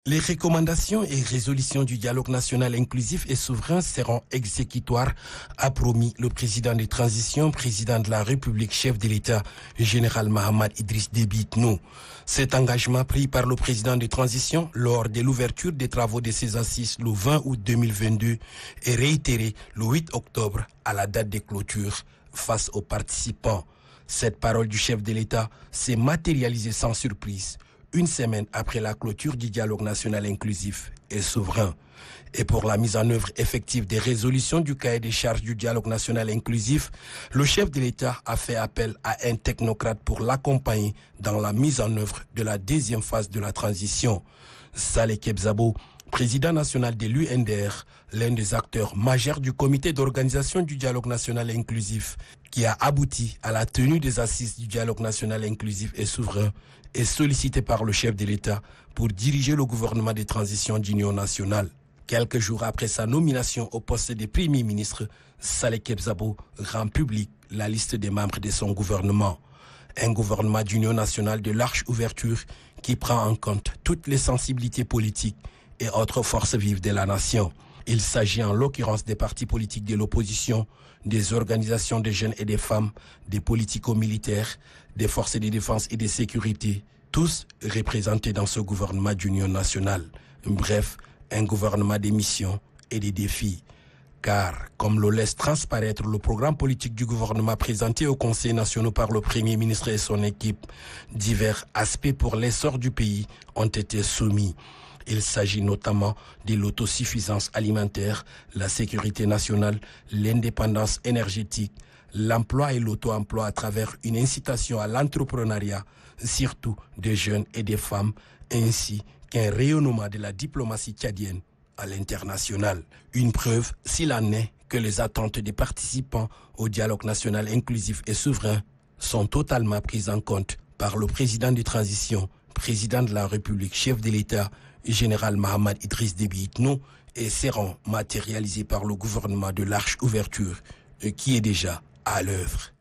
Les recommandations et résolutions du dialogue national inclusif et souverain seront exécutoires, a promis le président de transition, président de la République, chef de l'État, général Mahamad Idriss Déby Itno. Cet engagement pris par le président de transition lors de l'ouverture des travaux de ces assises le 20 août 2022 est réitéré le 8 octobre à la date de clôture face aux participants. Cette parole du chef de l'État s'est matérialisée sans surprise, une semaine après la clôture du dialogue national inclusif et souverain. Et pour la mise en œuvre effective des résolutions du cahier des charges du dialogue national inclusif, le chef de l'État a fait appel à un technocrate pour l'accompagner dans la mise en œuvre de la deuxième phase de la transition. Saleh Kebzabo, président national de l'UNDR, l'un des acteurs majeurs du comité d'organisation du dialogue national inclusif, qui a abouti à la tenue des assises du dialogue national inclusif et souverain, est sollicité par le chef de l'État pour diriger le gouvernement de transition d'union nationale. Quelques jours après sa nomination au poste de Premier ministre, Saleh Kebzabo rend public la liste des membres de son gouvernement. Un gouvernement d'union nationale de large ouverture qui prend en compte toutes les sensibilités politiques et autres forces vives de la nation. Il s'agit en l'occurrence des partis politiques de l'opposition, des organisations de jeunes et des femmes, des politico-militaires, des forces de défense et de sécurité, tous représentés dans ce gouvernement d'union nationale. Bref, un gouvernement des missions et des défis. Car, comme le laisse transparaître le programme politique du gouvernement présenté au Conseil national par le Premier ministre et son équipe, divers aspects pour l'essor du pays ont été soumis. Il s'agit notamment de l'autosuffisance alimentaire, la sécurité nationale, l'indépendance énergétique, l'emploi et l'auto-emploi à travers une incitation à l'entrepreneuriat, surtout des jeunes et des femmes, ainsi qu'un rayonnement de la diplomatie tchadienne à l'international. Une preuve, s'il en est, que les attentes des participants au dialogue national inclusif et souverain sont totalement prises en compte par le président de transition, président de la République, chef de l'État, général Mahamad Idriss Déby Itno, et seront matérialisés par le gouvernement de large ouverture qui est déjà à l'œuvre.